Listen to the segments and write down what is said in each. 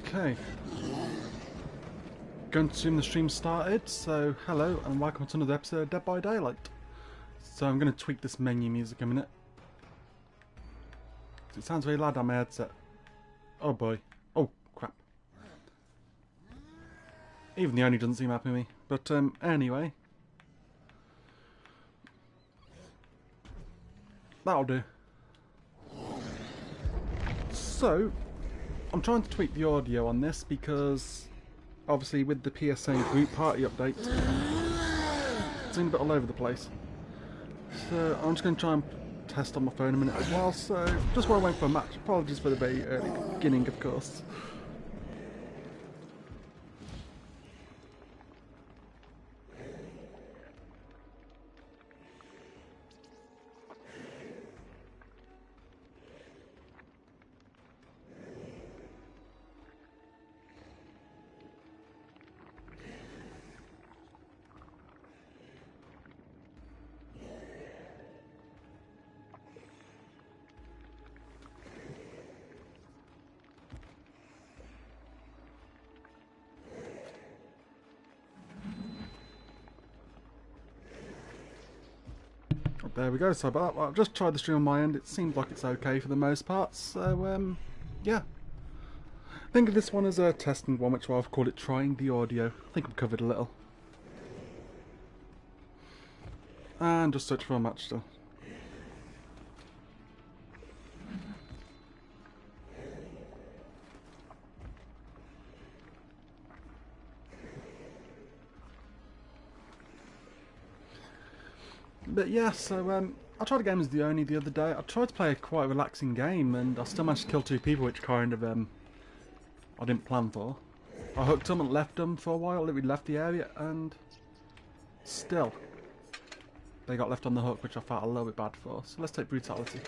Okay. Going to assume the stream started, so hello and welcome to another episode of Dead by Daylight. So I'm going to tweak this menu music a minute. It sounds very loud on my headset. Oh boy. Oh crap. Even the Oni doesn't seem happy with me. But anyway. That'll do. So, I'm trying to tweak the audio on this because obviously with the PSN group party update, it's been a bit all over the place. So I'm just going to try and test on my phone a minute as well, so just while I wait for a match, apologies for the very early beginning of course. There we go, so about that, I've just tried the stream on my end, it seems like it's okay for the most part, so yeah. Think of this one as a testing one, which I've called it trying the audio. I think I've covered a little. And just search for a match still. But yeah, so I tried a game as the Oni the other day. I tried to play a quite relaxing game and I still managed to kill 2 people, which kind of I didn't plan for. I hooked them and left them for a while, we left the area and still they got left on the hook, which I felt a little bit bad for. So let's take brutality.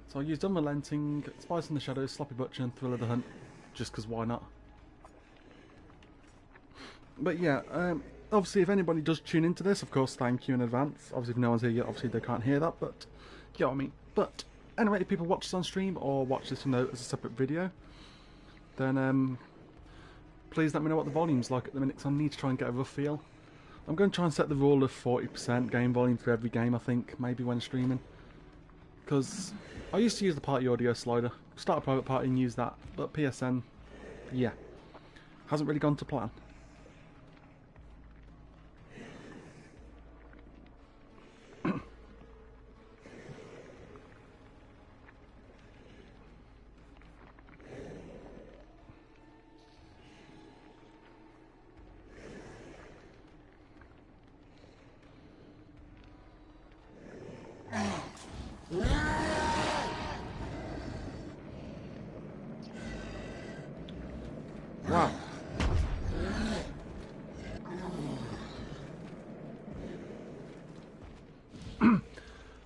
So I used unrelenting, spice in the shadows, sloppy butcher and thrill of the hunt, just because why not. But yeah, obviously if anybody does tune into this, of course thank you in advance. Obviously if no one's here yet, obviously they can't hear that, but you know what I mean. But anyway, if people watch this on stream or watch this, you know, as a separate video, then please let me know what the volume's like at the minute, because I need to try and get a rough feel. I'm going to try and set the rule of 40% game volume for every game, I think, maybe when streaming. Because I used to use the party audio slider, start a private party and use that, but PSN, yeah, hasn't really gone to plan. Wow.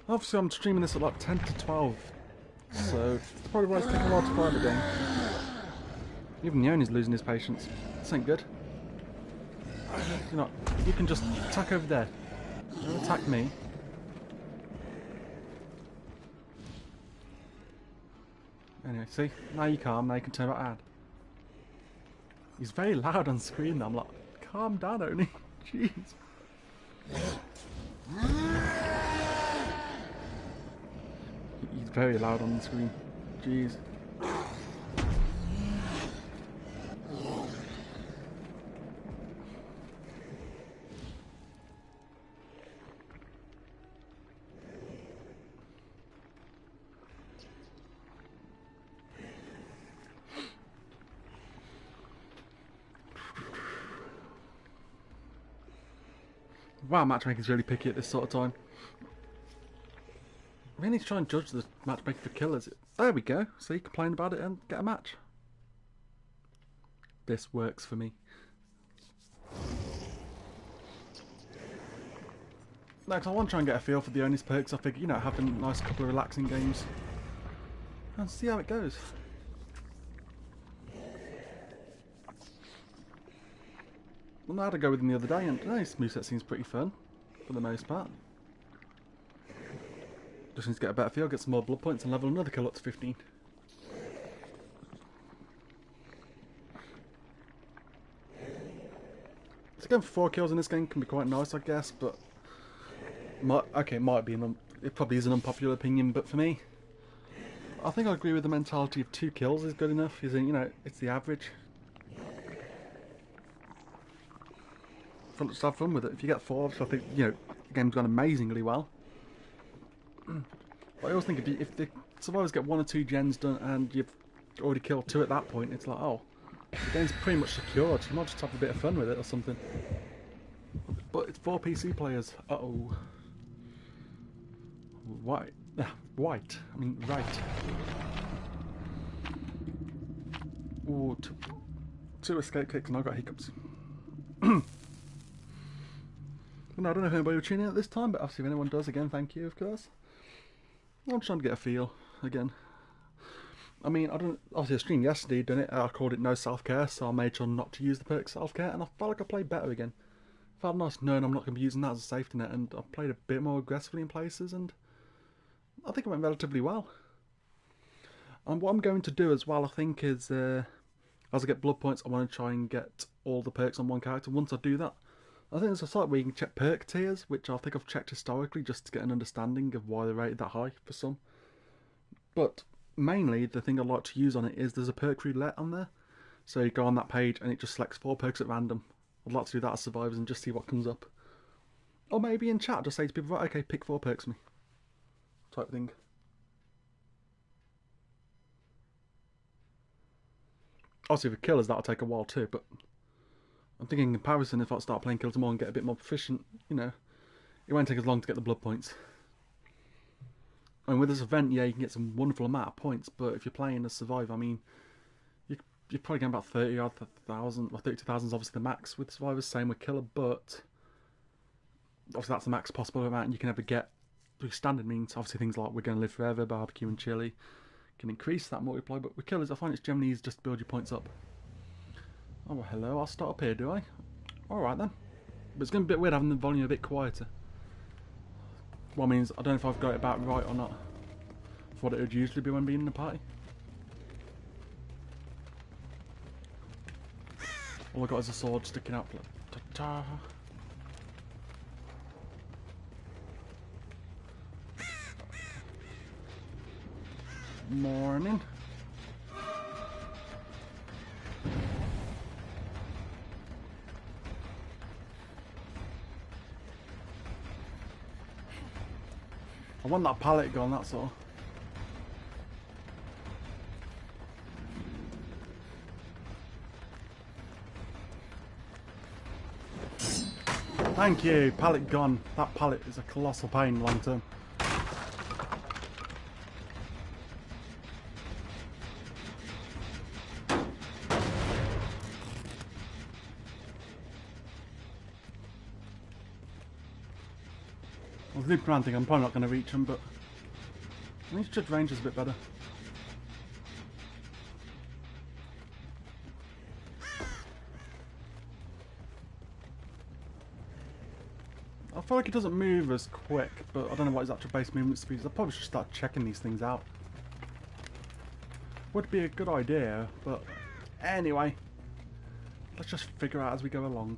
Obviously I'm streaming this at like 10 to 12, so it's probably why it's taking a while to find the game. Even Yoni's losing his patience. This ain't good. You know, you can just attack over there. Don't attack me. Anyway, see? Now you're calm, now you can turn that ad. He's very loud on screen though. I'm like, calm down, Oni. Jeez. He's very loud on the screen. Jeez. Wow, matchmaking's really picky at this sort of time. We need to try and judge the matchmaking for killers. There we go. So you complain about it and get a match. This works for me. Next, I want to try and get a feel for the Oni's perks. I figure, you know, have a nice couple of relaxing games and see how it goes. Well, I had to go with him the other day, and his moveset seems pretty fun for the most part. Just need to get a better feel, get some more blood points, and level another kill up to 15. going for 4 kills in this game can be quite nice, I guess, but it might be it probably is an unpopular opinion, but for me, I think I agree with the mentality of 2 kills is good enough. Is, you know, it's the average. Just have fun with it. If you get 4, I think, you know, the game's gone amazingly well. But I always think if the survivors get 1 or 2 gens done and you've already killed 2 at that point, it's like, oh, the game's pretty much secured. So you might just have a bit of fun with it or something. But it's 4 PC players. Uh-oh. White. I mean, right. Ooh, 2 escape kicks and I've got hiccups. No, I don't know if anybody will tune in at this time, but obviously if anyone does, again, thank you, of course. I'm trying to get a feel, again. I mean, obviously I streamed yesterday, didn't it? I called it no self-care, so I made sure not to use the perk self-care, and I felt like I played better again. Felt nice knowing I'm not going to be using that as a safety net, and I played a bit more aggressively in places, and I think it went relatively well. And what I'm going to do as well, I think, is as I get blood points, I want to try and get all the perks on one character. Once I do that, I think there's a site where you can check perk tiers, which I think I've checked historically just to get an understanding of why they're rated that high for some. But mainly, the thing I like to use on it is there's a perk roulette on there. So you go on that page and it just selects 4 perks at random. I'd like to do that as survivors and just see what comes up. Or maybe in chat, just say to people, right, okay, pick 4 perks for me. Type thing. Obviously, for killers, that'll take a while too, but I'm thinking in comparison, if I start playing Kills More and get a bit more proficient, you know, it won't take as long to get the blood points. And with this event, yeah, you can get some wonderful amount of points, but if you're playing as Survivor, I mean, you're probably getting about 30,000, well, 32,000 is obviously the max with Survivors, same with Killer, but obviously that's the max possible amount you can ever get through standard means. Obviously things like We're Gonna Live Forever, Barbecue and Chili can increase that multiplier, but with Killers, I find it's generally easy just to build your points up. Oh, well, hello, I'll start up here, do I? Alright then. But it's going to be a bit weird having the volume a bit quieter. Well, means I don't know if I've got it about right or not. For what it would usually be when being in a party. All I got is a sword sticking out. Ta-ta. Morning. I want that pallet gone, that's all. Thank you, pallet gone. That pallet is a colossal pain long term. I was looping around thinking I'm probably not going to reach them, but I need to judge ranges a bit better. I feel like it doesn't move as quick, but I don't know what his actual base movement speed is. I probably should start checking these things out. Would be a good idea, but anyway, let's just figure out as we go along.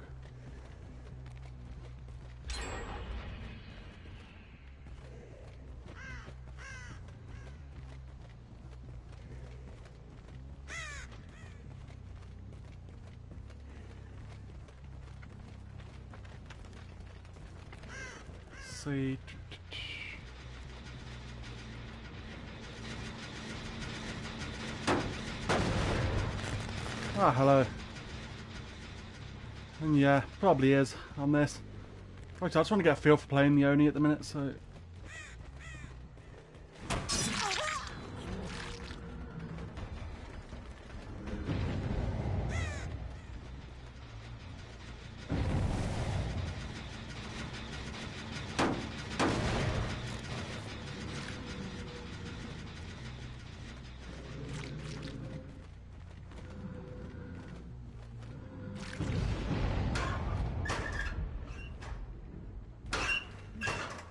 See. Ah, hello. And yeah, probably is on this. Right, I just want to get a feel for playing the Oni at the minute, so.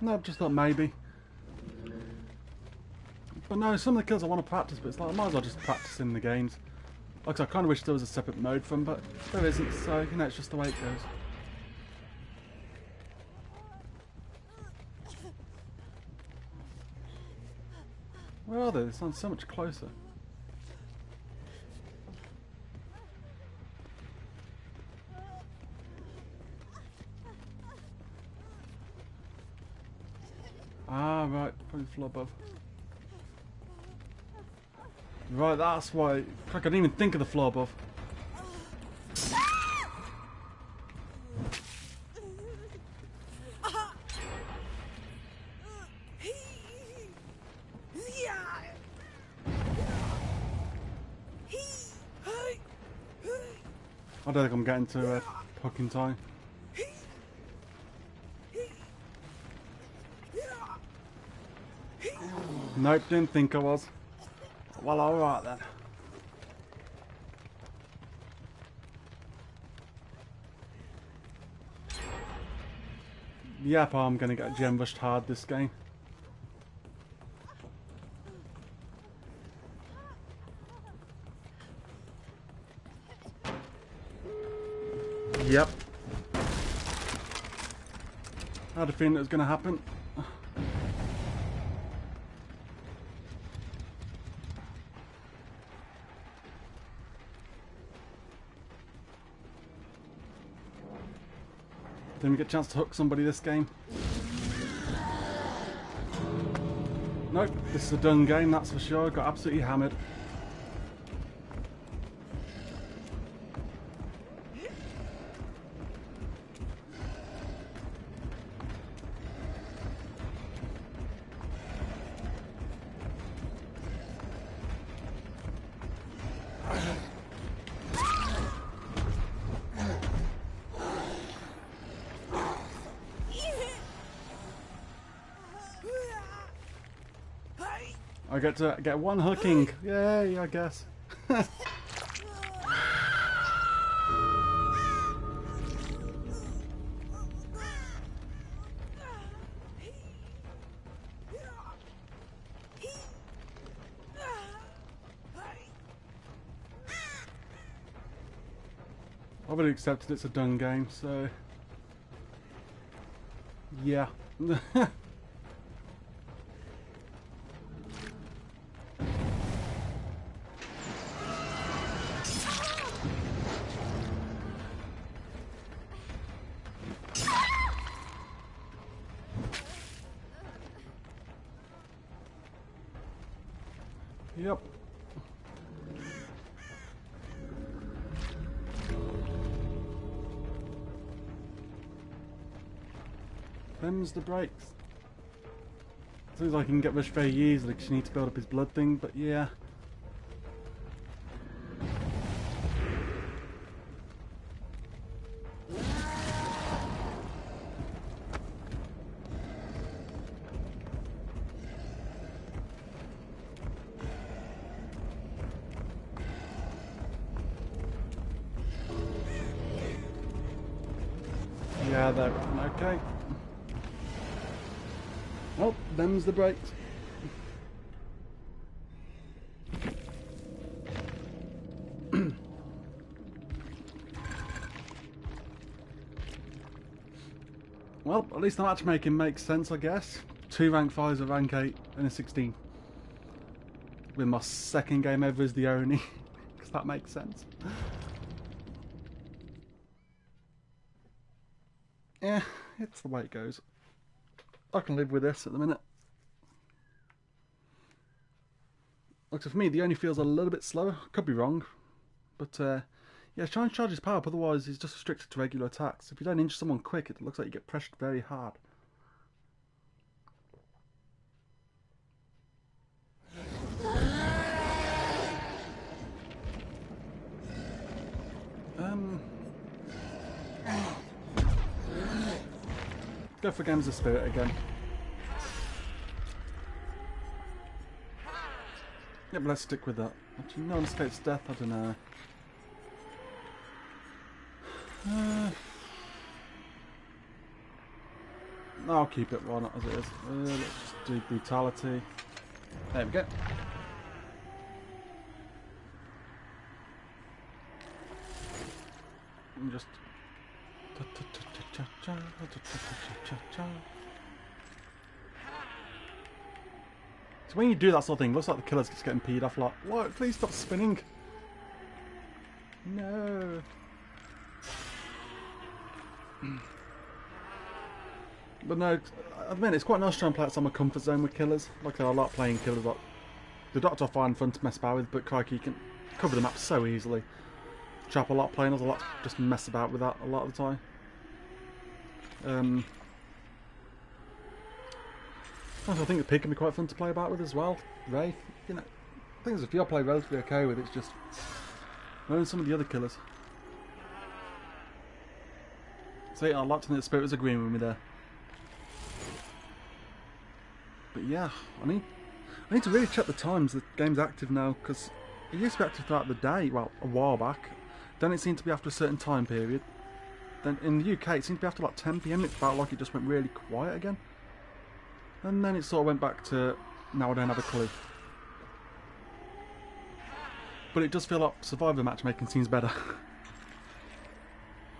No, just thought maybe. But no, some of the kills I want to practice, but it's like I might as well just practice in the games. Like I kind of wish there was a separate mode for them, but there isn't, so you know, it's just the way it goes. Where are they? They sound so much closer. Ah, right. Probably the floor above. Right, that's why. I didn't even think of the floor above. I don't think I'm getting to puck in time. Nope, didn't think I was. Well, alright then. Yep, I'm gonna get gem rushed hard this game. Yep. I had a feeling it was gonna happen. Didn't get a chance to hook somebody this game. Nope, this is a done game, that's for sure. Got absolutely hammered. I get to get one hooking. Yay, I guess. I've already accepted it's a done game, so yeah. Yep. Them's the breaks. Seems like he can get rushed very easily because you need to build up his blood thing, but yeah. Yeah, they're right. Okay. Well, them's the breaks. Well, at least the matchmaking makes sense, I guess. 2 rank 5s, a rank 8, and a 16. With my second game ever as the Oni, because that makes sense. Yeah, it's the way it goes. I can live with this at the minute. Looks for me, the Oni feels a little bit slower. Could be wrong, but yeah, try and charge his power up. Otherwise, he's just restricted to regular attacks. If you don't injure someone quick, it looks like you get pressured very hard. Go for Games of Spirit again. Yep, let's stick with that. Actually, no one escapes death, I don't know. I'll keep it, why not, as it is. Let's just do brutality. There we go. And just... So when you do that sort of thing, it looks like the killer's just getting peed off. Like, what? Please stop spinning. No. But no, I mean, it's quite nice trying to play outside my comfort zone with killers. Like I like playing killers. Like, the Doctor I find fun to mess about with, but crikey, you can cover the map so easily. Trap a lot playing, there's a lot to just mess about with that a lot of the time. Also, I think the pig can be quite fun to play about with as well. Wraith, you know, I think there's a few I play relatively okay with. It's just knowing some of the other killers. So yeah, I like to think the Spirit was agreeing with me there. But yeah, I need to really check the times the game's active now, because it used to be active throughout the day, well, a while back. Then it seemed to be after a certain time period. Then in the UK it seemed to be after like 10 PM, it felt like it just went really quiet again. And then it sort of went back to, now I don't have a clue. But it does feel like Survivor matchmaking seems better.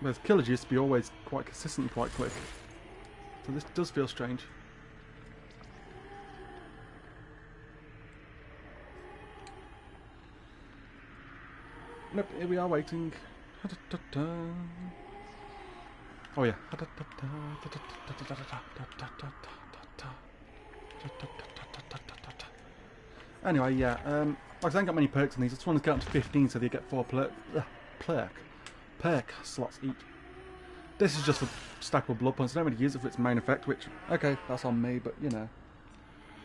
Whereas Killers used to be always quite consistently quite quick. So this does feel strange. Nope, here we are waiting. Oh yeah. Anyway, yeah, like I ain't got many perks on these. I just want to get up to 15 so they get 4 perk slots each. This is just for stackable blood points. I don't really use it for its main effect, which, okay, that's on me, but you know.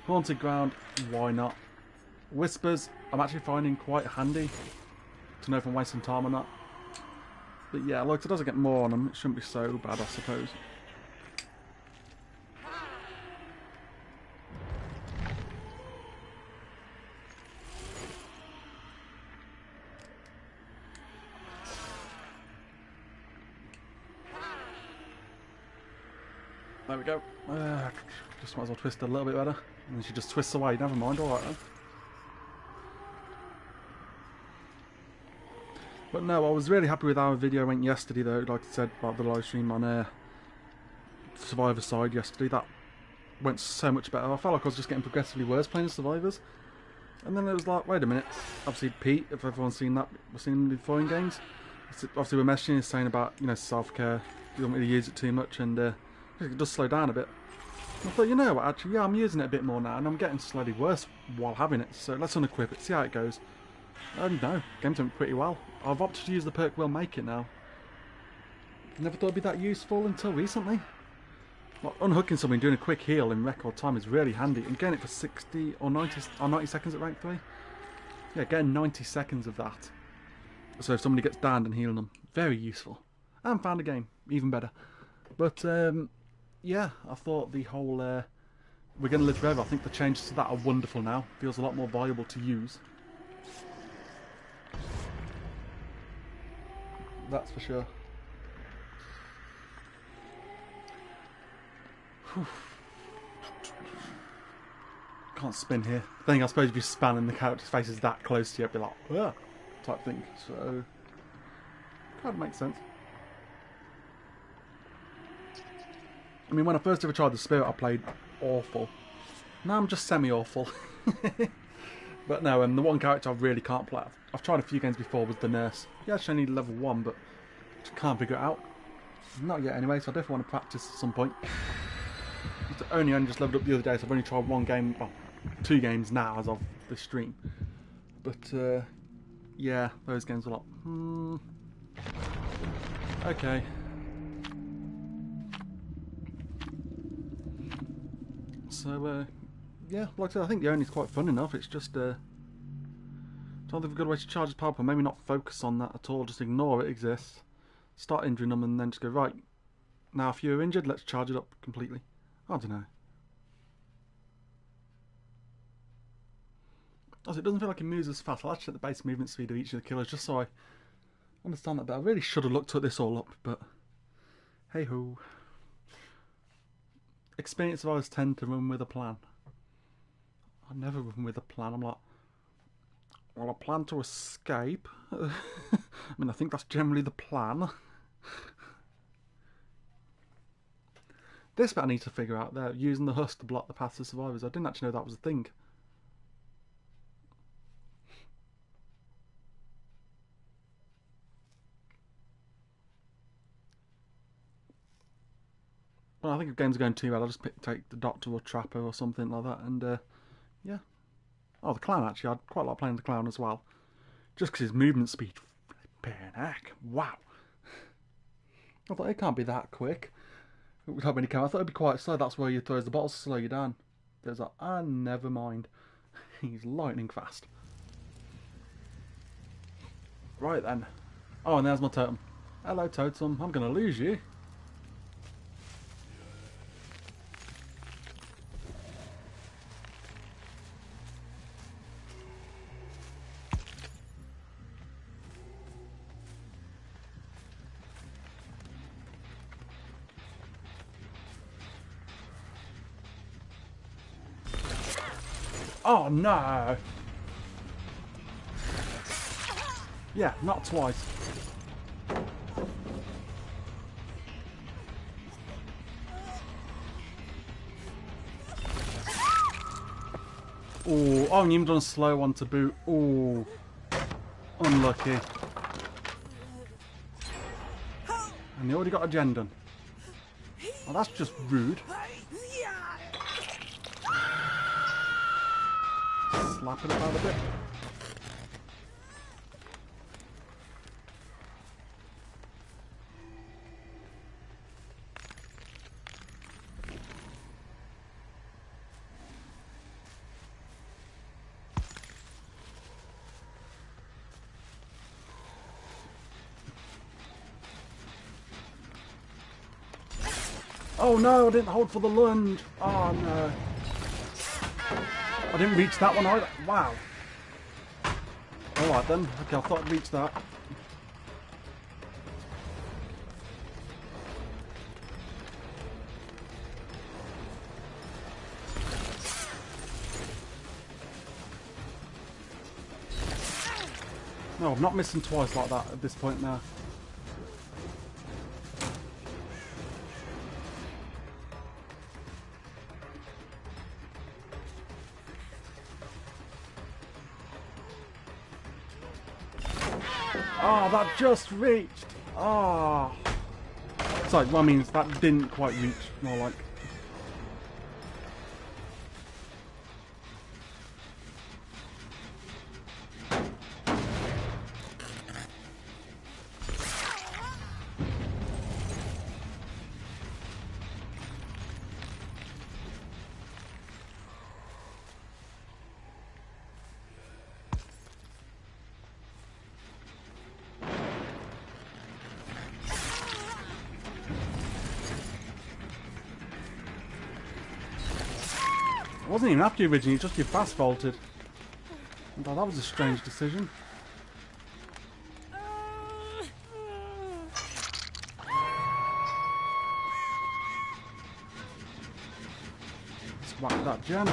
Haunted Ground, why not? Whispers, I'm actually finding quite handy to know if I'm wasting time or not. But yeah, like, it doesn't get more on them. It shouldn't be so bad, I suppose. There we go. Just might as well twist it a little bit better. And then she just twists away. Never mind, alright then. But no, I was really happy with how our video went yesterday though. Like I said about the live stream on Survivor side yesterday. That went so much better. I felt like I was just getting progressively worse playing as Survivors. And then it was like, wait a minute. Obviously Pete, if everyone's seen that, we've seen him before in games. Obviously we're messaging, saying about, you know, self-care. You don't really use it too much, and it does slow down a bit. And I thought, you know what, actually, yeah, I'm using it a bit more now, and I'm getting slowly worse while having it. So let's unequip it, see how it goes. And no, game's went pretty well. I've opted to use the perk Will Make It now. Never thought it'd be that useful until recently. Like, unhooking something, doing a quick heal in record time is really handy. And getting it for 60 or 90 seconds at rank 3. Yeah, getting 90 seconds of that. So if somebody gets downed and healing them, very useful. And found a game, even better. But yeah, I thought the whole we're going to live forever, I think the changes to that are wonderful now. Feels a lot more viable to use. That's for sure. Whew. Can't spin here. I think I suppose if you span and the character's face is that close to you, it'd be like, ugh, type thing. So, kind of makes sense. I mean, when I first ever tried the Spirit, I played awful. Now I'm just semi-awful. But no, the one character I really can't play. I've tried a few games before with the Nurse. Yeah, I only need level 1, but just can't figure it out. Not yet anyway, so I definitely want to practice at some point. It's only just leveled up the other day, so I've only tried one game, well, 2 games now as of this stream. But yeah, those games are like, okay. So yeah, like I said, I think the Oni is quite fun enough. It's just don't think of a good way to charge his power up, and maybe not focus on that at all. Just ignore it exists. Start injuring them, and then just go, right, now if you're injured, let's charge it up completely. I don't know. Also, it doesn't feel like it moves as fast. I'll actually check the base movement speed of each of the killers just so I understand that better. I really should have looked at this all up, but hey ho. Experienced survivors tend to run with a plan. I never run with a plan. I'm like, well, I plan to escape. I mean, I think that's generally the plan. This bit I need to figure out there, using the husk to block the path to survivors. I didn't actually know that was a thing. But I think if games are going too bad, I'll just take the Doctor or Trapper or something like that, and yeah. Oh, the Clown, actually. I'd quite like playing the Clown as well. Just because his movement speed, flipping heck, wow. I thought it can't be that quick. Without many cameras. I thought it'd be quite slow. That's where you throws the bottles to slow you down. There's like, never mind. He's lightning fast. Right then. Oh, and there's my totem. Hello, totem. I'm gonna lose you. Oh no! Yeah, not twice. Oh, and you've done a slow one to boot. Oh, unlucky. And they already got a gen done. Oh, that's just rude. Slap it about a bit. Oh no, I didn't hold for the lunge. Oh no. I didn't reach that one either. Wow. Alright then. Okay, I thought I'd reach that. No, I'm not missing twice like that at this point now. Oh, that just reached. Oh. Sorry, well, I mean, that didn't quite reach, more like. It wasn't even after you originally, just you fast vaulted. I thought that was a strange decision. Let's whack that gem.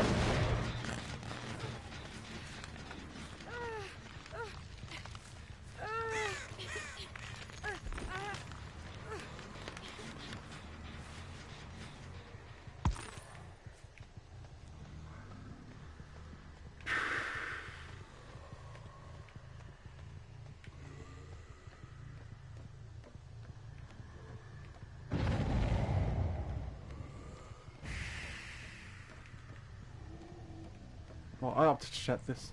Well, I opted to check this.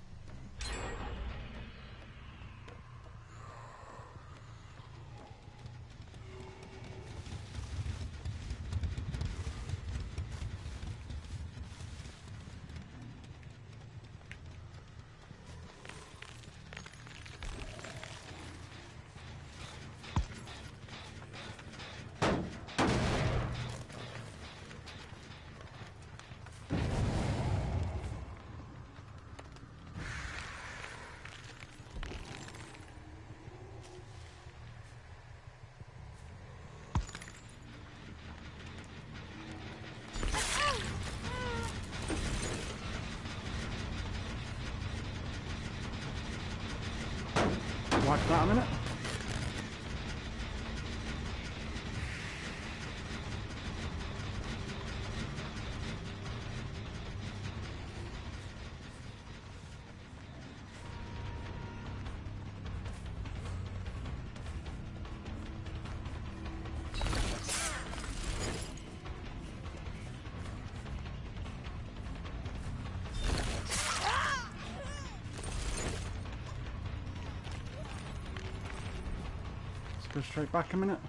Watch that a minute. Go straight back a minute.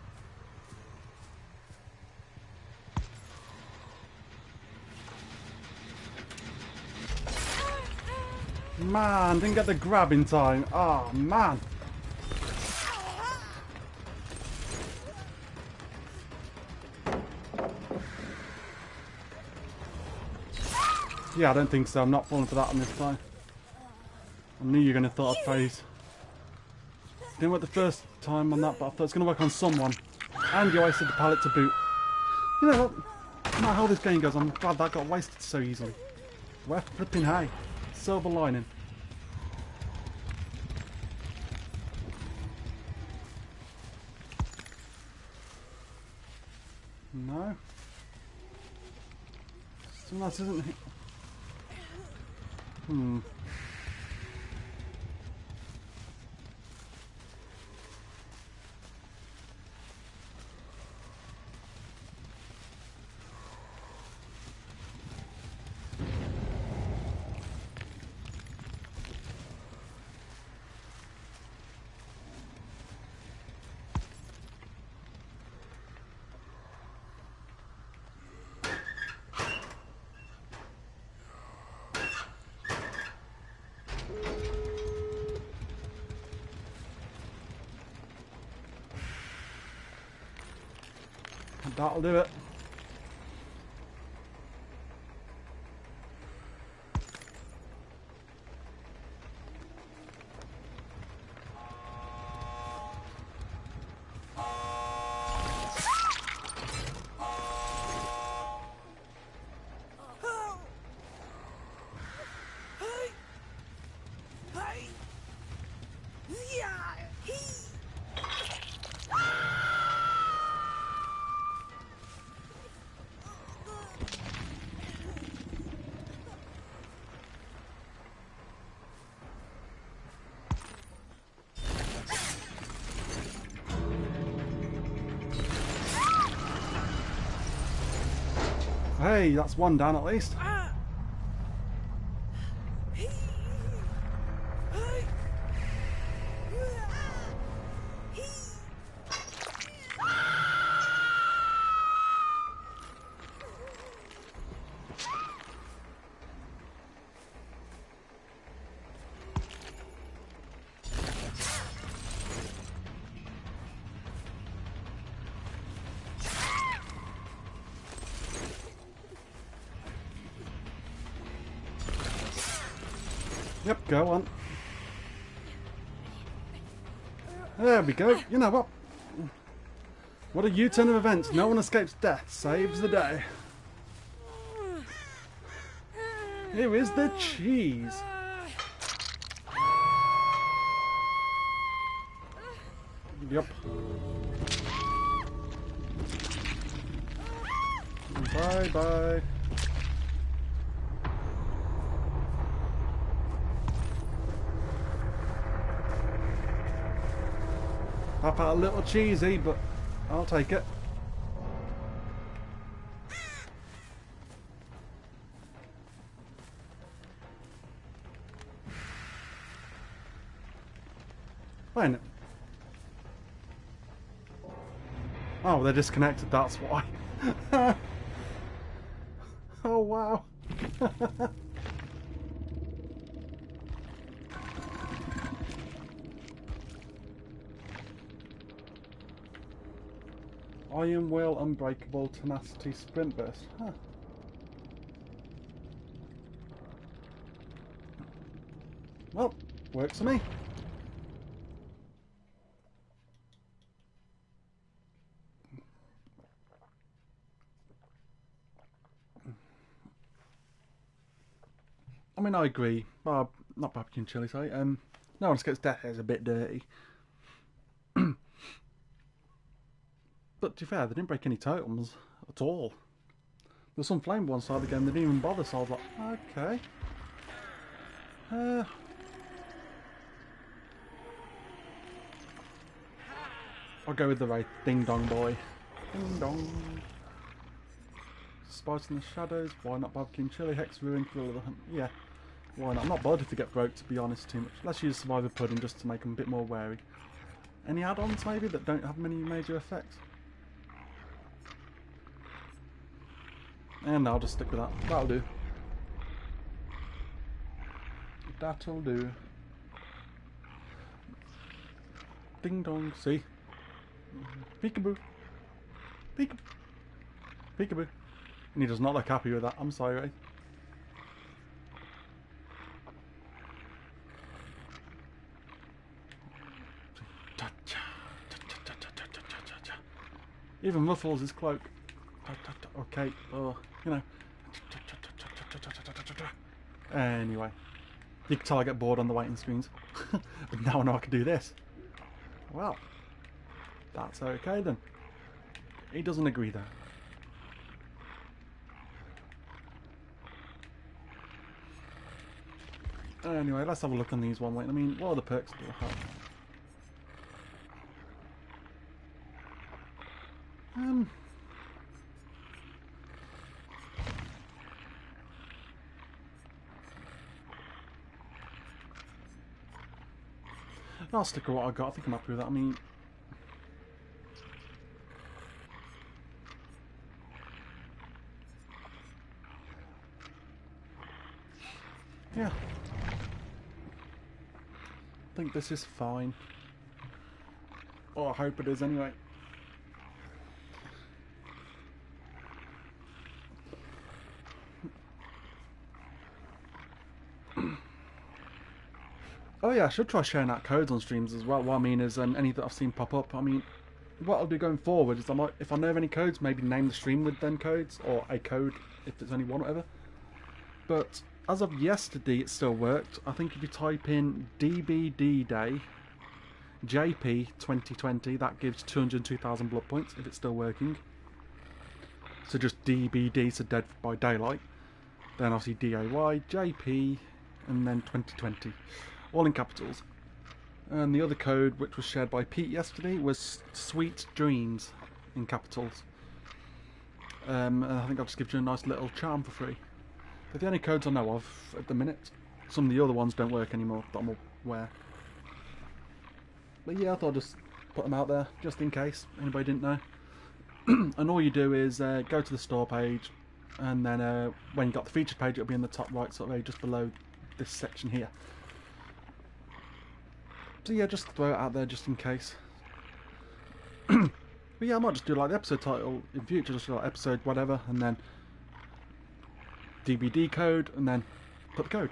Man, didn't get the grab in time. Oh, man. Yeah, I don't think so. I'm not falling for that on this time. I knew you were going to thought I'd phase. Didn't work the first time on that, but I thought it's going to work on someone. And you wasted the pallet to boot. You know what? No matter how this game goes, I'm glad that got wasted so easily. We're flipping high. Silver lining. No. Something else isn't. That'll do it. Hey, that's one down at least. Yep, go on. There we go. You know what? What a U-turn of events. No one escapes death. Saves the day. Here is the cheese. Yep. Bye bye. I felt a little cheesy, but I'll take it. Wait a minute. Oh, they're disconnected, that's why. Oh, wow. Iron Will, Unbreakable, Tenacity, Sprint Burst. Huh. Well, works for me. I mean, I agree. Well, not barbecue and chili, sorry. No one escapes death is a bit dirty. But to be fair, they didn't break any totems at all. There's some flame one side of the game, they didn't even bother, so I was like, okay. I'll go with the right Ding Dong Boy. Ding Dong. Spice in the Shadows, why not barbecue and chili, Hex Ruin, Thrill of the Hunt. Yeah, why not? I'm not bothered to get broke, to be honest, too much. Let's use Survivor Pudding just to make them a bit more wary. Any add-ons maybe that don't have many major effects? And I'll just stick with that. That'll do. That'll do. Ding dong, see? Peekaboo. Peekaboo. Peekaboo. And he does not look happy with that, I'm sorry. Even ruffles his cloak. Okay, you know. Anyway. You can tell I get bored on the waiting screens. But now I know I can do this. Well. That's okay then. He doesn't agree there. Anyway, let's have a look on these one. I mean, what are the perks do I have? I'll stick with what I got. I think I'm happy with that. I mean, yeah. I think this is fine. Oh, I hope it is anyway. Oh yeah, I should try sharing out codes on streams as well. What I mean is any that I've seen pop up. I mean, what I'll do going forward is I might, if I know of any codes, maybe name the stream with them codes, or a code if there's only one, whatever. But as of yesterday, it still worked. I think if you type in DBD Day JP 2020, that gives 202,000 blood points if it's still working. So just DBD, so Dead by Daylight. Then obviously DAY, JP, and then 2020. All in capitals. And the other code, which was shared by Pete yesterday, was Sweet Dreams in capitals. And I think I'll just give you a nice little charm for free. They're the only codes I know of at the minute. Some of the other ones don't work anymore that I'm aware. But yeah, I thought I'd just put them out there, just in case anybody didn't know. And all you do is go to the store page, and then when you got the featured page, it'll be in the top right sort of area, just below this section here. So yeah, just throw it out there just in case. But yeah, I might just do like the episode title in future, just like episode whatever, and then DVD code, and then put the code.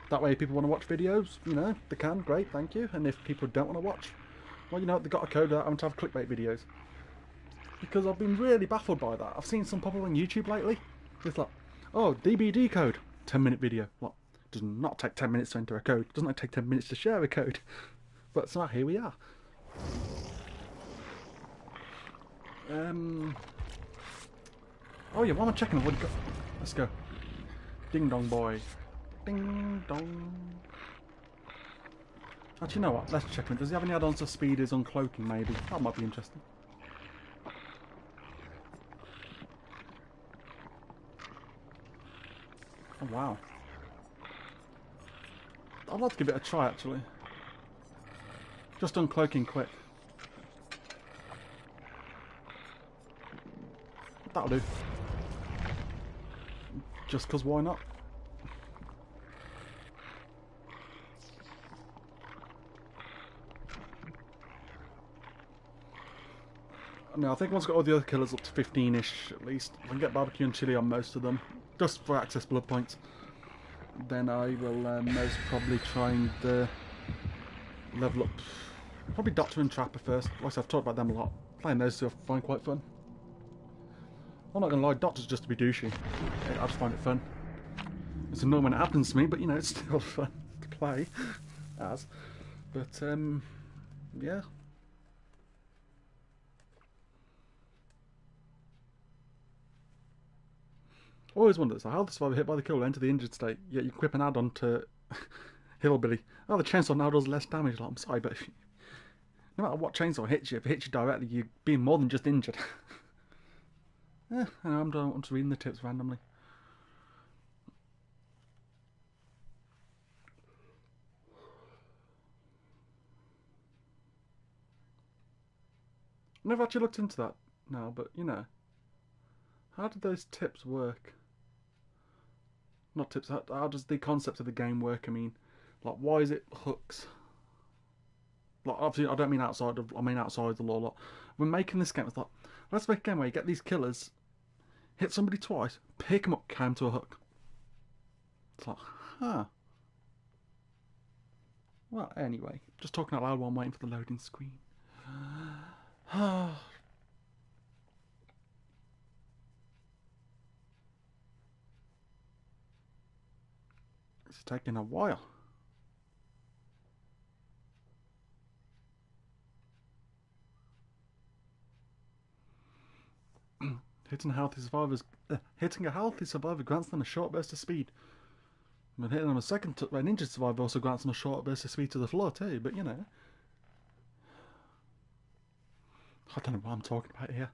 That way if people want to watch videos, you know, they can, great, thank you. And if people don't want to watch, well, you know, they've got a code without having to have clickbait videos. Because I've been really baffled by that. I've seen some pop up on YouTube lately. It's like, oh, DBD code, 10-minute video. What? Does not take 10 minutes to enter a code. Doesn't take 10 minutes to share a code. But so here we are. Oh yeah, why am I checking? What do you got? Let's go. Ding dong boy. Ding dong. Actually, you know what? Let's check him. Does he have any add-ons to speeders on cloaking maybe? That might be interesting. Oh wow. I'd like to give it a try actually. Just uncloaking quick. That'll do. Just cause why not? No, I think once I've got all the other killers up to 15-ish at least, I can get barbecue and chili on most of them, just for access blood points. Then I will most probably try and level up probably Doctor and Trapper first. Like I said, I've talked about them a lot. Playing those two I find quite fun. I'm not gonna lie, Doctor's just to be douchey. I just find it fun. It's annoying when it happens to me, but you know, it's still fun to play as. But yeah. Always wondered, so how the survivor hit by the kill will enter the injured state, yet you equip an add-on to Hillbilly. Oh, the chainsaw now does less damage. Like, I'm sorry, but no matter what chainsaw hits you, if it hits you directly, you're being more than just injured. Yeah, I know, I'm just reading the tips randomly. Never actually looked into that now, but you know, how did those tips work? Not tips. How does the concept of the game work? I mean, like, why is it hooks? Like, obviously, I don't mean outside of. I mean outside the law. Like, when making this game, it's like, let's make a game where you get these killers, hit somebody twice, pick them up, carry them to a hook. It's like, huh. Well, anyway, just talking out loud while I'm waiting for the loading screen. It's taking a while. Hitting a healthy survivor grants them a short burst of speed. When hitting them an injured survivor also grants them a short burst of speed to the floor too. But you know, I don't know what I'm talking about here.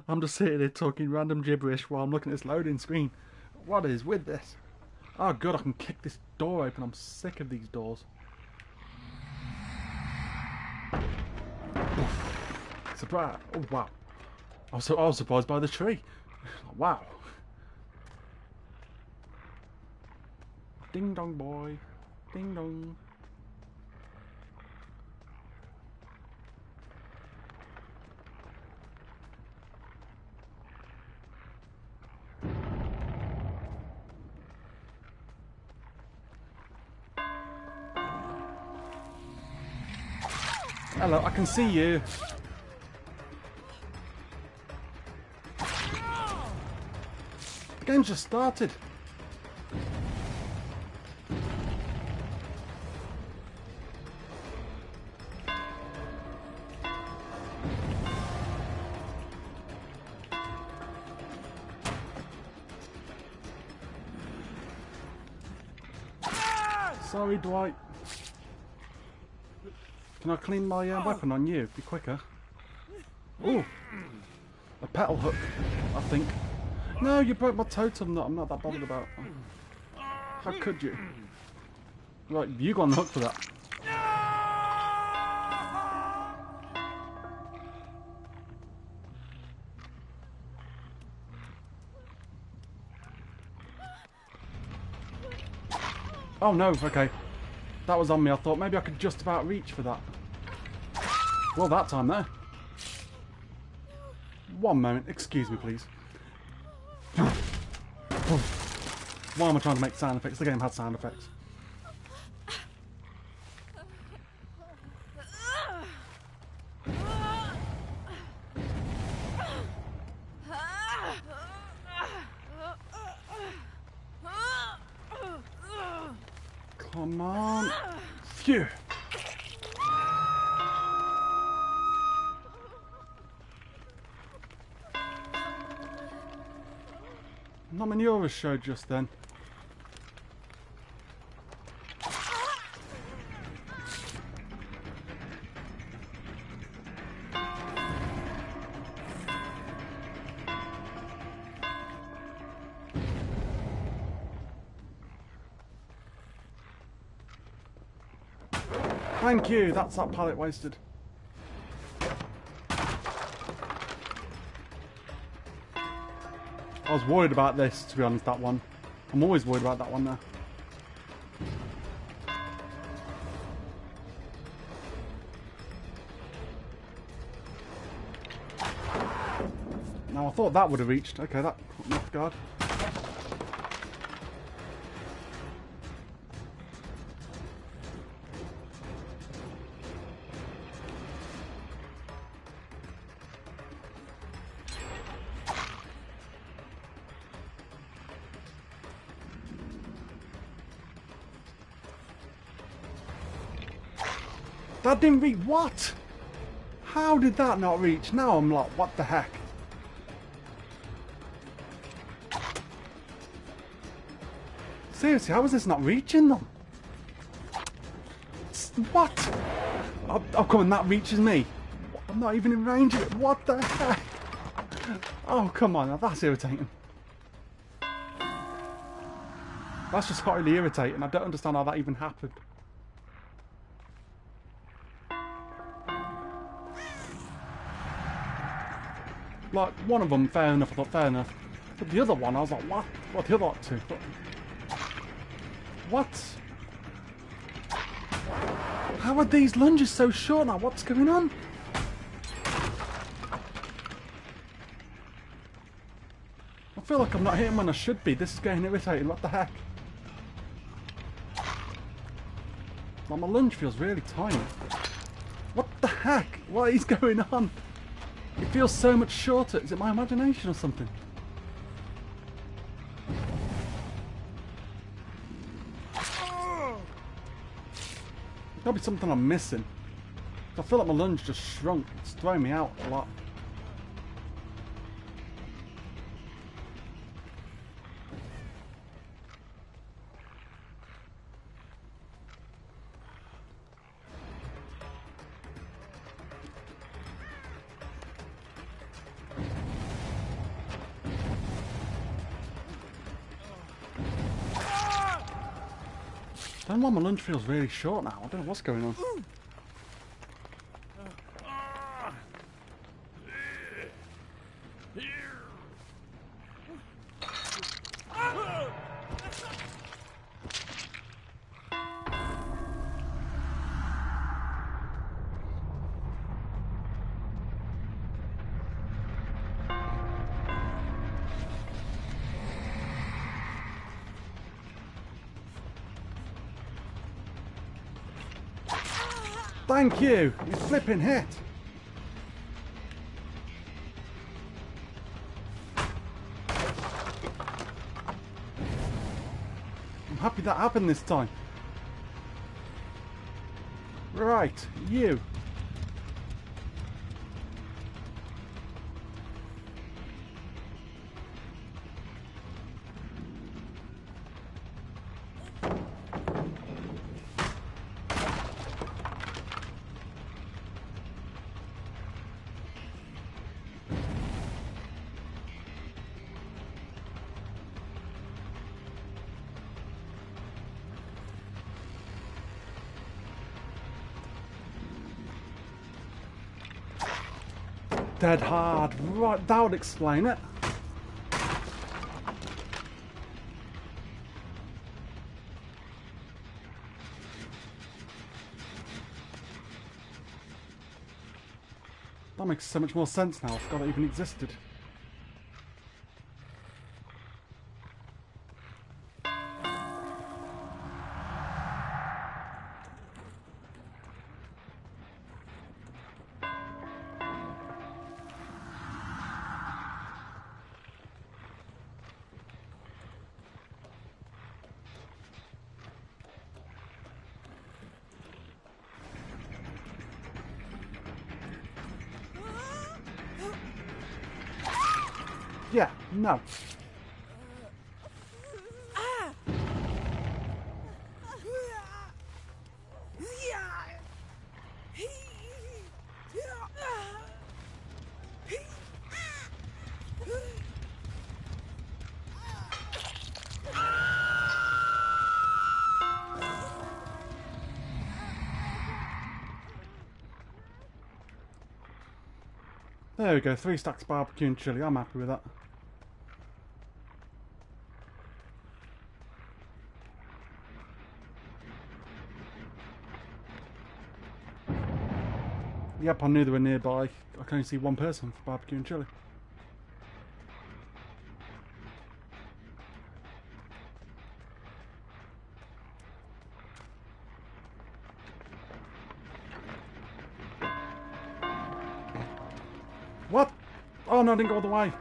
I'm just sitting here talking random gibberish while I'm looking at this loading screen. What is with this? Oh god, I can kick this door open. I'm sick of these doors. Surprise! Oh wow! I was surprised by the tree. Wow! Ding dong boy, ding dong. Hello, I can see you. The game's just started. Sorry, Dwight. Can I clean my weapon on you? Be quicker. Ooh, a petal hook, I think. No, you broke my totem that I'm not that bothered about. How could you? Right, you got on the hook for that. Oh no, okay. That was on me. I thought maybe I could just about reach for that. Well, that time there. One moment, excuse me please. Why am I trying to make sound effects? The game had sound effects. Come on. Phew. Not many others showed just then. Thank you, that's that pallet wasted. I was worried about this, to be honest, that one. I'm always worried about that one now. Now I thought that would have reached. Okay, that caught me off guard. That didn't reach. What? How did that not reach? Now I'm like, what the heck? Seriously, how is this not reaching them? What? Oh, come on, that reaches me. I'm not even in range of it. What the heck? Oh, come on, now that's irritating. That's just highly irritating. I don't understand how that even happened. Like, one of them, fair enough, I thought, fair enough. But the other one, I was like, what? What the other lot to? What? How are these lunges so short now? What's going on? I feel like I'm not hitting when I should be. This is getting irritating. What the heck? Like, my lunge feels really tiny. What the heck? What is going on? It feels so much shorter. Is it my imagination or something? There'll be something I'm missing. I feel like my lunge just shrunk. It's throwing me out a lot. I don't know why my lunge feels really short now. I don't know what's going on. Thank you! You flipping hit! I'm happy that happened this time. Right, you. Dead hard. Right, that would explain it. That makes so much more sense now. I forgot it even existed. Yeah, no. There we go, 3 stacks of barbecue and chilli. I'm happy with that. Yep, I knew they were nearby. I can only see one person for barbecue and chilli. What? Oh no, I didn't go all the way.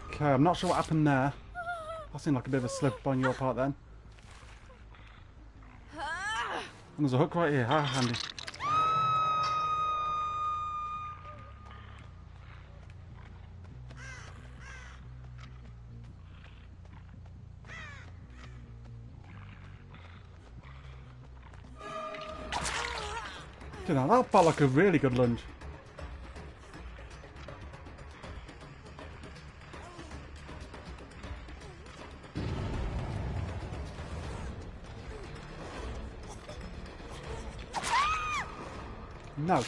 Okay, I'm not sure what happened there. That seemed like a bit of a slip on your part then. And there's a hook right here. How handy. You know, that felt like a really good lunge. No.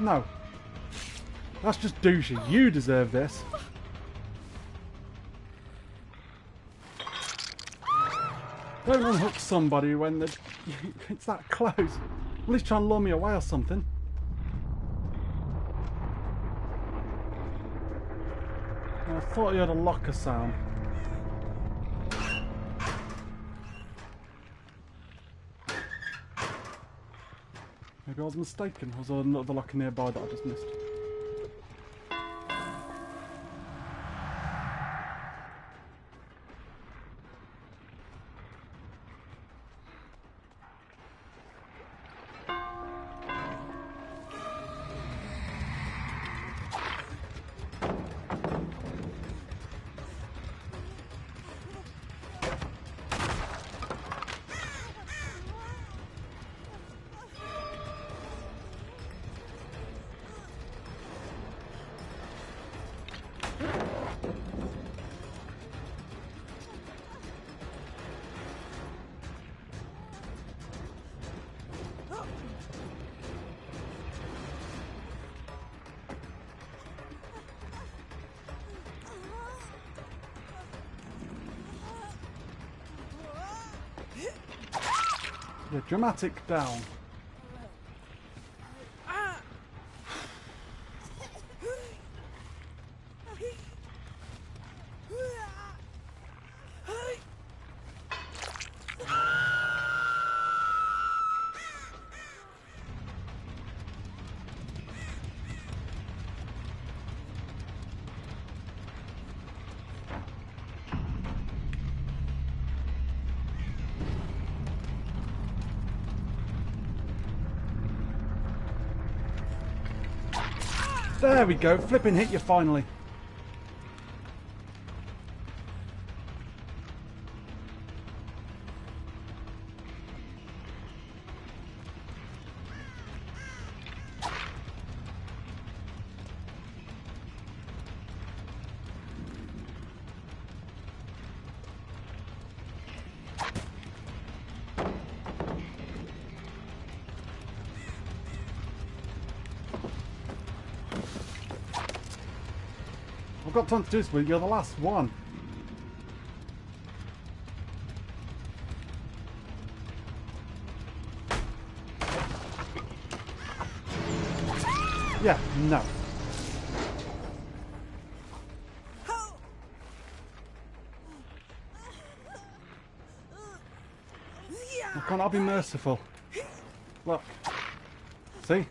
No. That's just douchey. You deserve this. Don't unhook somebody when it's that close. At least try and lure me away or something. I thought you had a locker sound. Maybe I was mistaken. Was there another locker nearby that I just missed? Yeah, dramatic down. There we go, flipping hit you finally. I've got time to do this, but you're the last one. Yeah, no. I can't, I'll be merciful. Look. See?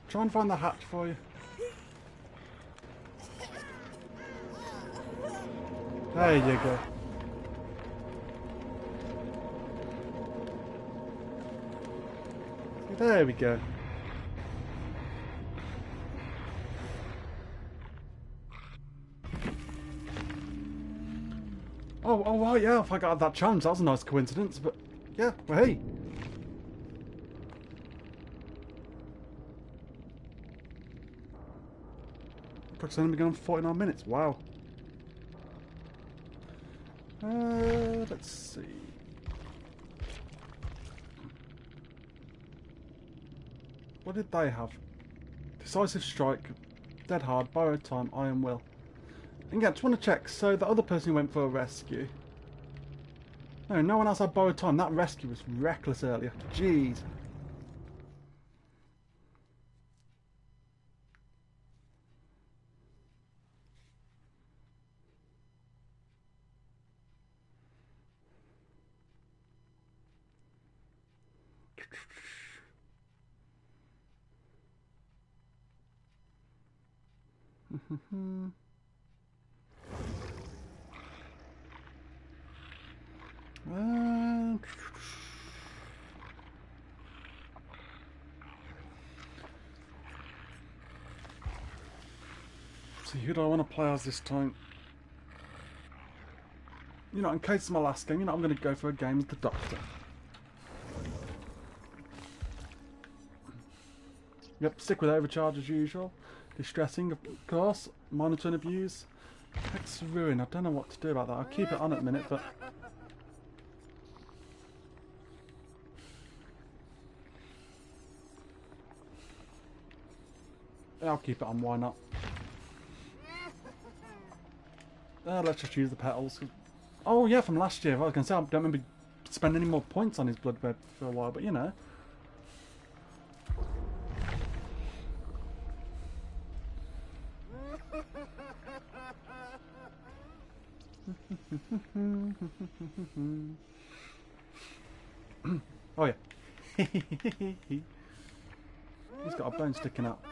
Try and find the hatch for you. There you go. There we go. Oh, right, yeah, if I got that challenge, that was a nice coincidence, but yeah, well, hey. It's only been on for 49 minutes, wow. Let's see. What did they have? Decisive strike, dead hard, borrowed time, iron will. And yeah, just want to check. So the other person who went for a rescue. No one else had borrowed time. That rescue was reckless earlier. Jeez. See, who do I want to play as this time? You know, in case it's my last game, you know, I'm going to go for a game with the Doctor. Yep, stick with overcharge as usual. Distressing, of course. Monitoring abuse. Hex ruin. I don't know what to do about that. I'll keep it on at the minute, but... I'll keep it on, why not? Let's just use the petals. Oh yeah, from last year. I was going to say, I don't remember spending any more points on his blood red for a while, but you know. Oh yeah. He's got a bone sticking out.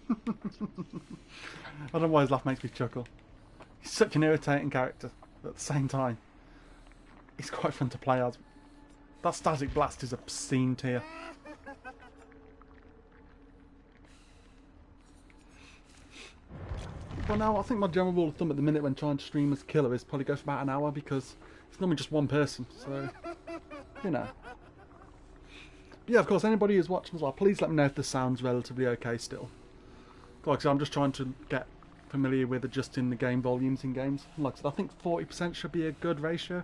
I don't know why his laugh makes me chuckle. He's such an irritating character, but at the same time, he's quite fun to play as. That static blast is obscene tier. But now I think my general rule of thumb at the minute when trying to stream as killer is probably go for about an hour, because it's normally just one person, so you know. But yeah, of course, anybody who's watching as well, please let me know if the sound's relatively okay still. Like I said, I'm just trying to get familiar with adjusting the game volumes in games. Like I said, I think 40% should be a good ratio.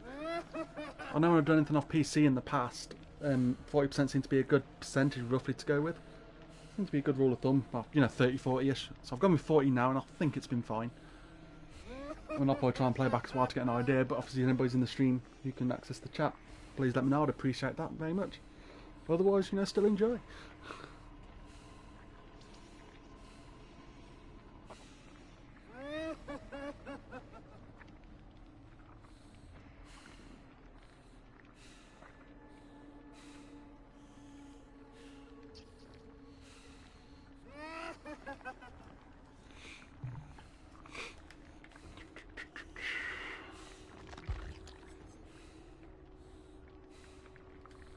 I know when I've done anything off PC in the past, 40% seems to be a good percentage roughly to go with. Seems to be a good rule of thumb, well, you know, 30-40ish. So I've gone with 40 now and I think it's been fine. I'm not probably try and play back as well to get an idea, but obviously if anybody's in the stream who can access the chat, please let me know, I'd appreciate that very much. Otherwise, you know, still enjoy.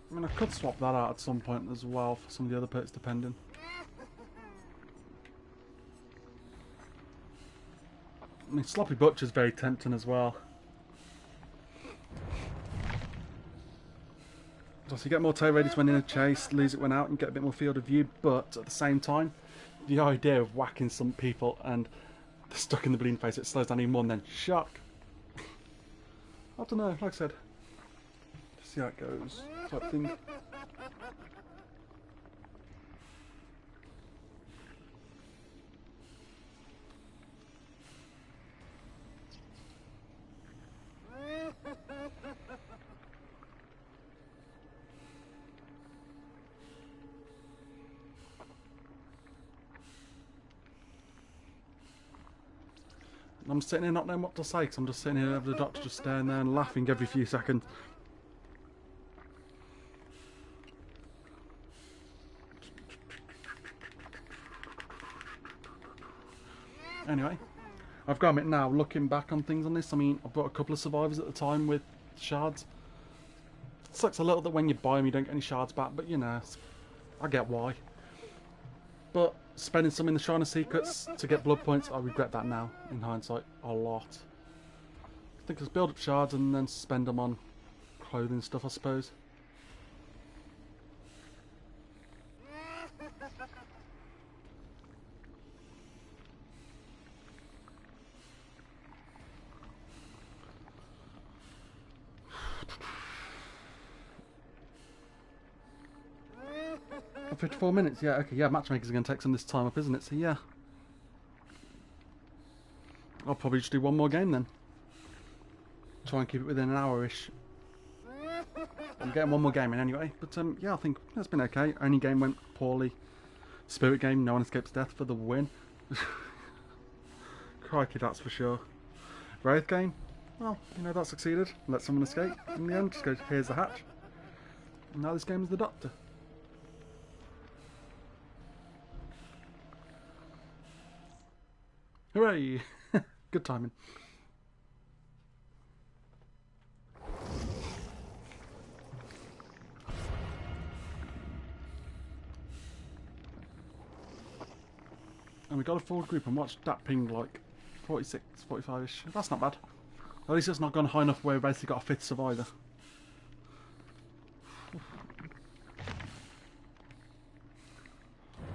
I mean, I could swap that out at some point as well for some of the other perks, depending. I mean, Sloppy Butcher's very tempting as well. So you get more toe radius when in a chase, lose it when out, and get a bit more field of view, but at the same time, the idea of whacking some people and they're stuck in the bleeding face, it slows down even more and then shock. I don't know, like I said. See how it goes, type thing. I'm sitting here not knowing what to say because I'm just sitting here over the doctor just staring there and laughing every few seconds. Anyway, I've got it now, looking back on things on this, I mean, I've bought a couple of survivors at the time with shards. It sucks a little that when you buy them you don't get any shards back, but you know, I get why. But spending some in the Shrine of Secrets to get blood points, I regret that now, in hindsight, a lot. I think I'll build up shards and then spend them on clothing stuff, I suppose. Oh, 54 minutes, yeah, okay, yeah, matchmakers are going to take some of this time up, isn't it? So yeah. I'll probably just do one more game then. Try and keep it within an hour-ish. I'm getting one more game in anyway, but yeah, I think that's been okay. Only game went poorly. Spirit game, no one escapes death for the win. Crikey, that's for sure. Wraith game, well, you know, that succeeded. Let someone escape. In the end, just go, here's the hatch. Now this game is the Doctor. Hooray! Good timing. And we got a full group and watched that ping like 46, 45-ish. That's not bad. At least it's not gone high enough where we've basically got a fifth survivor.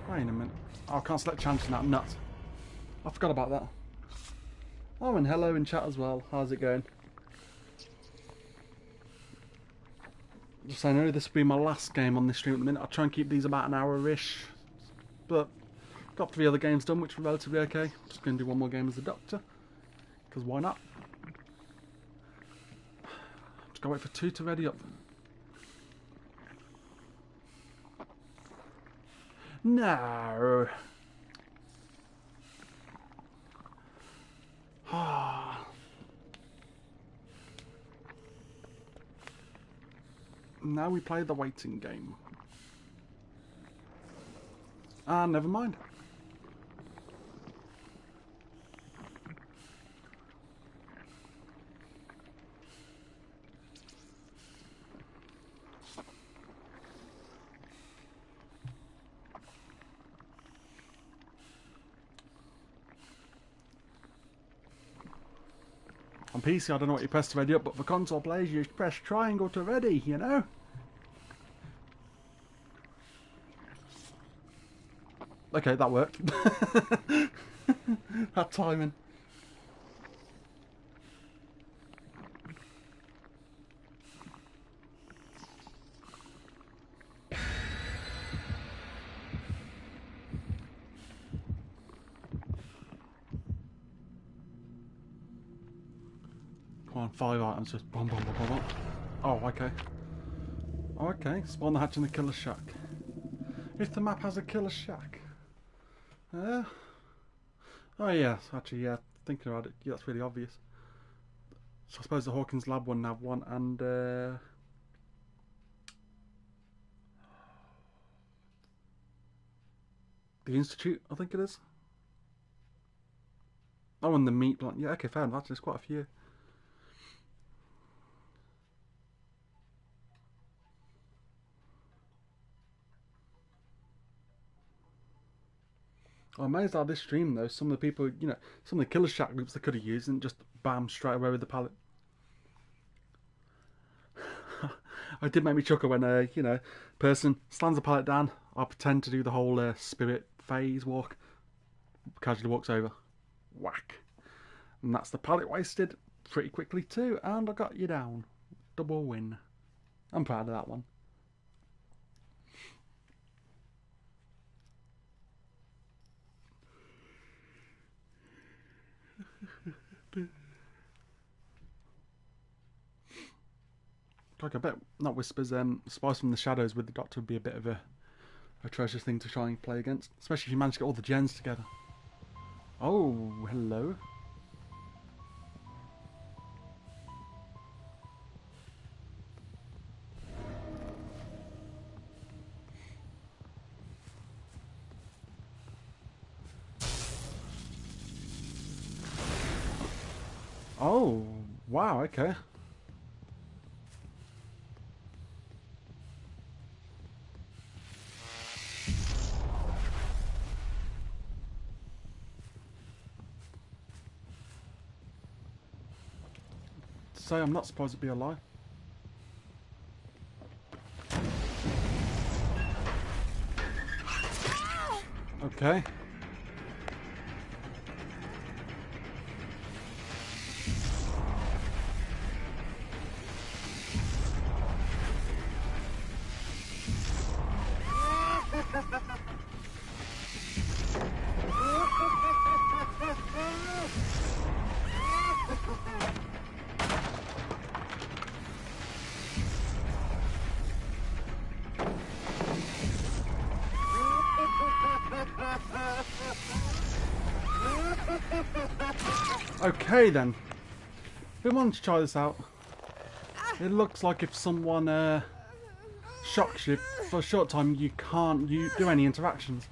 Wait a minute. Oh, I can't select chanting that nut. I forgot about that. Oh, and hello in chat as well. How's it going? Just saying, I know this will be my last game on this stream at the minute. I'll try and keep these about an hour-ish. But got 3 other games done, which were relatively okay. Just going to do one more game as the Doctor. Because why not? Just gotta wait for 2 to ready up. No. Now we play the waiting game. Ah, never mind. On PC, I don't know what you press to ready up, but for console players, you press triangle to ready, you know? Okay, that worked. That timing. Come on, 5 items, just boom, boom, boom, boom, boom. Oh, okay. Oh, okay, spawn the hatch in the killer shack. If the map has a killer shack. Oh yes, actually, yeah, thinking about it, yeah, that's really obvious. So I suppose the Hawkins Lab one, Nav one, and the Institute, I think it is. Oh, and the meat plant. Yeah, okay, fair enough. Actually, there's quite a few. I'm amazed at this stream though. Some of the people, you know, some of the killer shack groups they could have used and just bam straight away with the pallet. It did make me chuckle when you know, person slams the pallet down. I pretend to do the whole spirit phase walk. Casually walks over, whack, and that's the pallet wasted pretty quickly too. And I got you down, double win. I'm proud of that one. Like I bet not Whispers, Spice from the Shadows with the Doctor would be a bit of a treasure thing to try and play against, especially if you manage to get all the gens together. Oh, hello. Oh, wow, okay. Say I'm not supposed to be alive. Okay. Okay then, we want to try this out. It looks like if someone shocks you. For a short time, you can't do any interactions.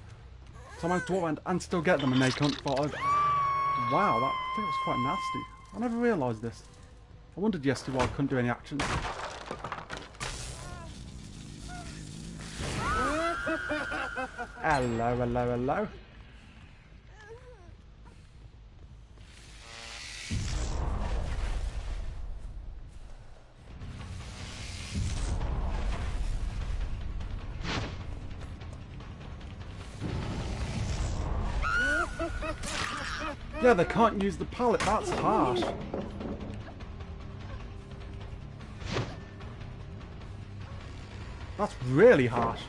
So I managed to walk around and still get them, and they can't fall over. Wow, that thing was quite nasty. I never realised this. I wondered yesterday why I couldn't do any actions. Hello, hello, hello. Yeah, they can't use the pallet. That's harsh. That's really harsh.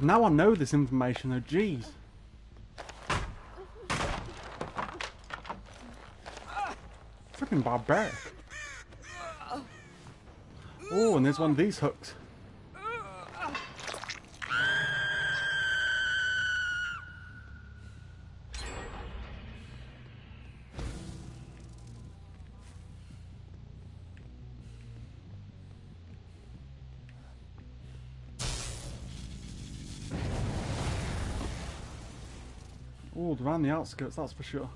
Now I know this information, though. Jeez. Flipping barbaric. Oh, and there's one of these hooks. Oh, around the outskirts, that's for sure.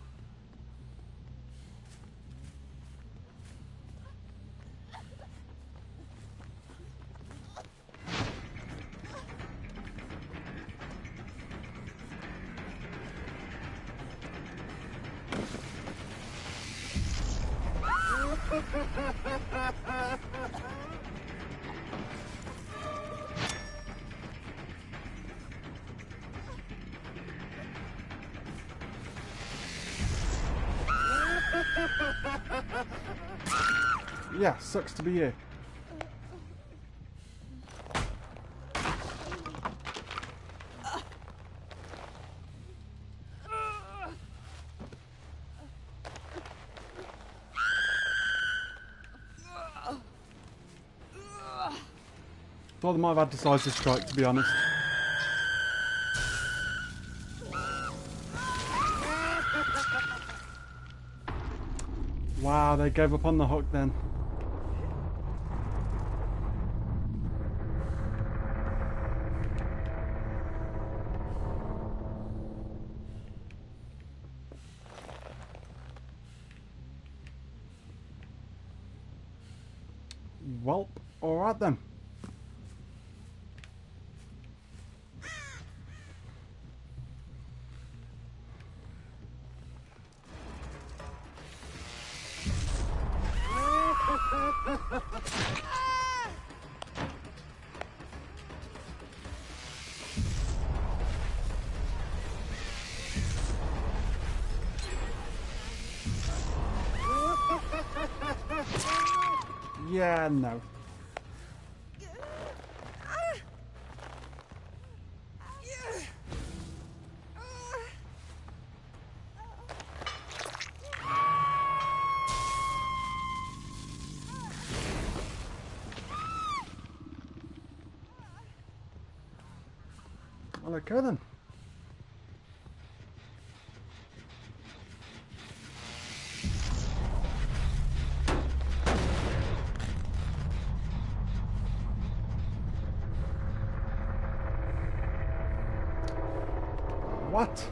Yeah, sucks to be you. Thought they might have had decisive strike, to be honest. Wow, they gave up on the hook then. Welp, alright then. Yeah, no. Well, okay then. What?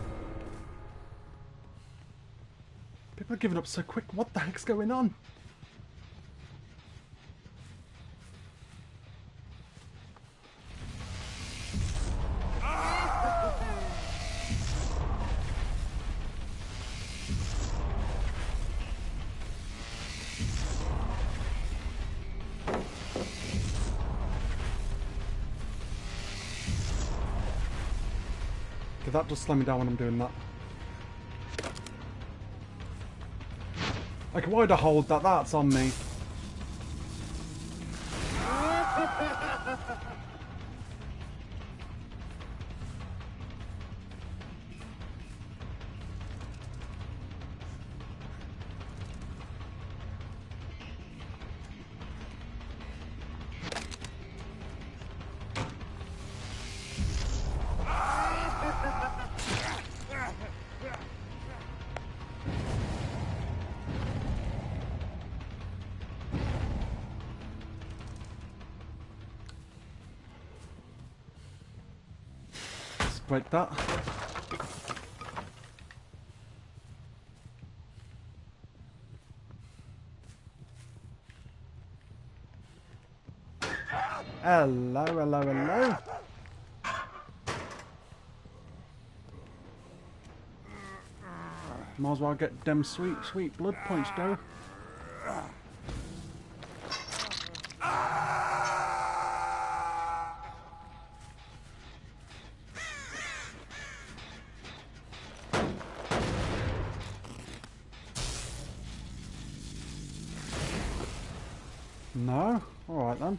People are giving up so quick. What the heck's going on? That just slow me down when I'm doing that. Like, why would I hold that? That's on me. Break that. Hello, hello, hello. Might as well get them sweet, sweet blood points, though. No? Alright then.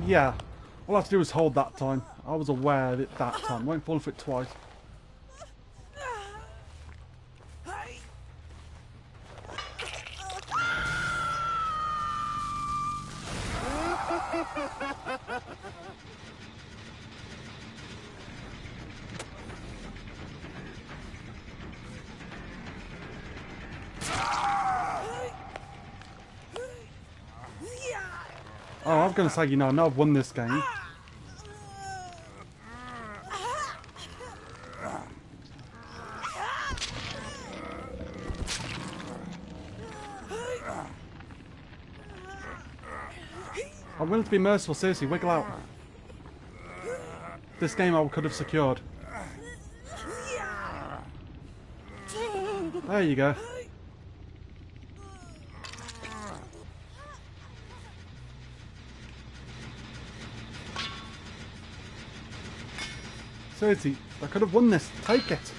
Yeah, all I have to do is hold that time. I was aware of it that time. Won't fall for it twice. Oh, I was going to say, you know, I know I've won this game. I'm willing to be merciful, seriously, wiggle out. This game I could have secured. There you go. Seriously, I could have won this. Take it.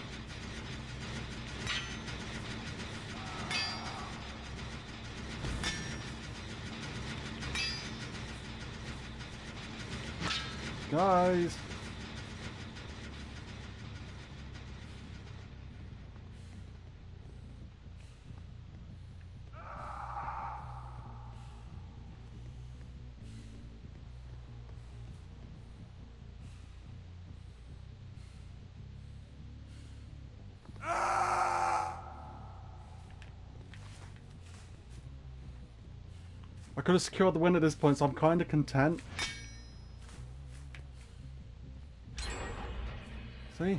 Guys. I could have secured the win at this point, so I'm kind of content. See?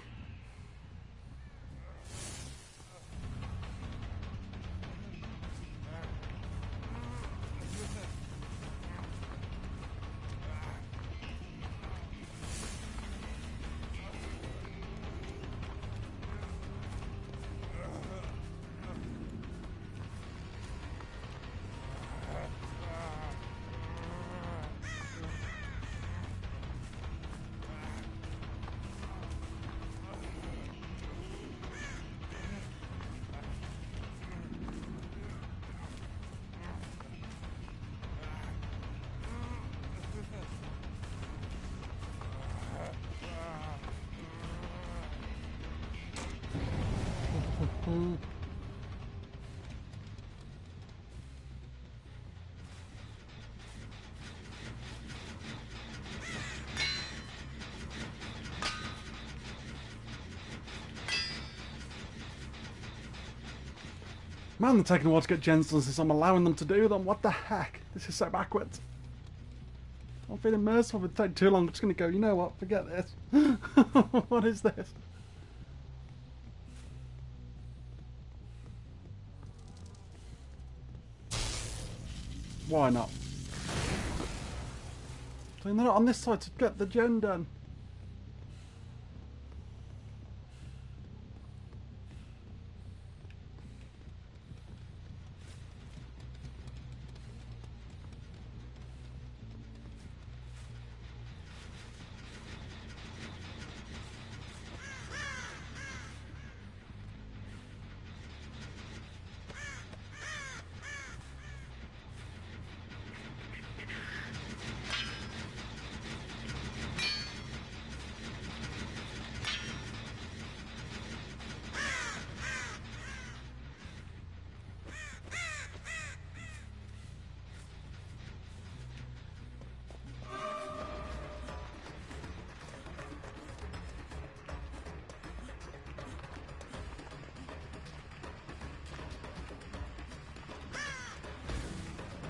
Man, they're taking a while to get gens done since I'm allowing them to do them. What the heck? This is so backwards. I'm feeling merciful. If it takes too long, I'm just going to go, you know what? Forget this. What is this? Why not? So they're not on this side to get the gen done.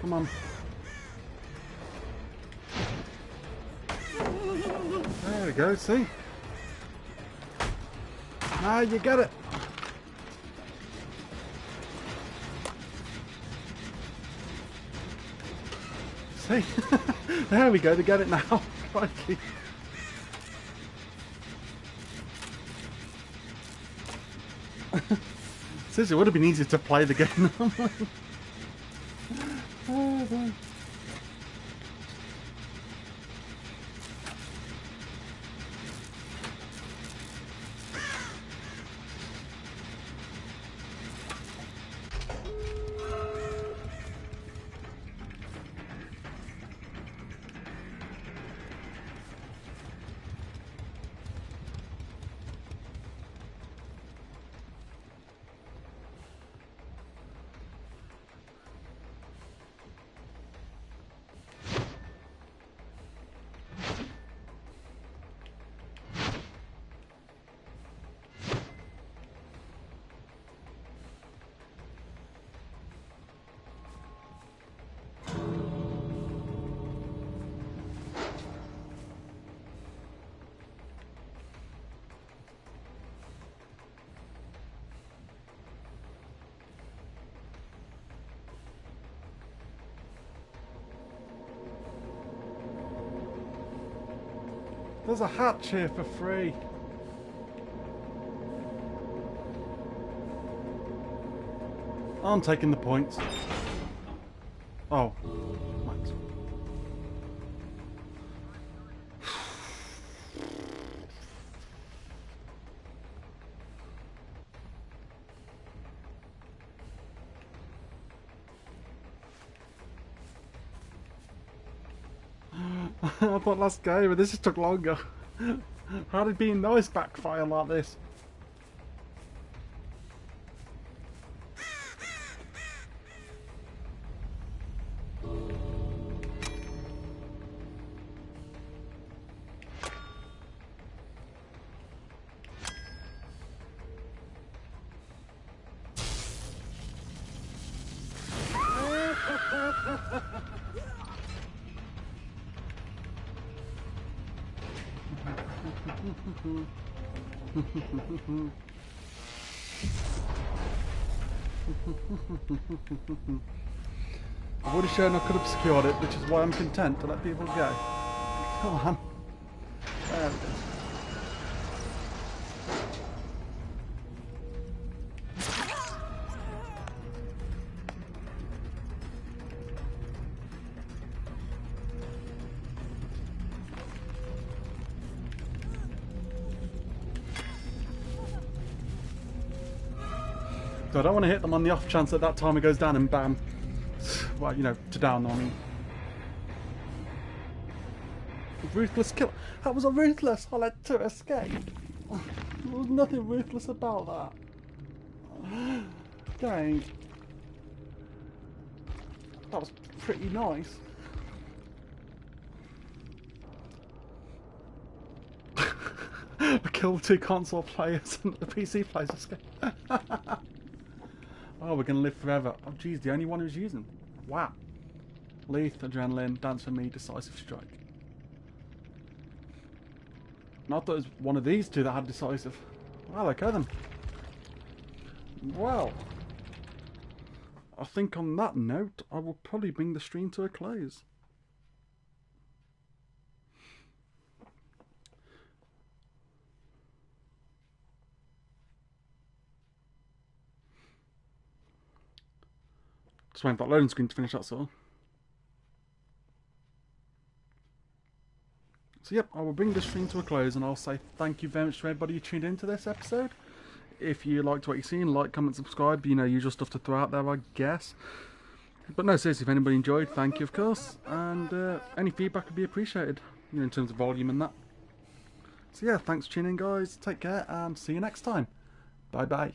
Come on. There we go, see? Now you get it. See? There we go, they get it now. Crikey. Says it would have been easier to play the game. Oh, boy. There's a hatch here for free. I'm taking the points. Oh. Thanks. I thought last game, but this just took longer. How did being nice backfire like this? I would have shown I could have secured it, which is why I'm content to let people go. Come on. There we go. So I don't want to hit them on the off chance that that timer goes down and bam. Well, you know, to down, I mean. Ruthless kill. That was a ruthless. I let two escape. There was nothing ruthless about that. Dang. That was pretty nice. I killed two console players and the PC players escape. Oh, we're going to live forever. Oh, geez, the only one who's using. Wow. Leith, Adrenaline, Dance for Me, Decisive Strike. And I thought it was one of these two that had Decisive. Well, okay then. Well, I think on that note, I will probably bring the stream to a close. Just waiting for that loading screen to finish, that's all. So yep, I will bring the stream to a close and I'll say thank you very much to everybody who tuned into this episode. If you liked what you've seen, like, comment, subscribe, you know, usual stuff to throw out there, I guess. But no, seriously, if anybody enjoyed, thank you, of course. And any feedback would be appreciated, you know, in terms of volume and that. So yeah, thanks for tuning in, guys. Take care and see you next time. Bye-bye.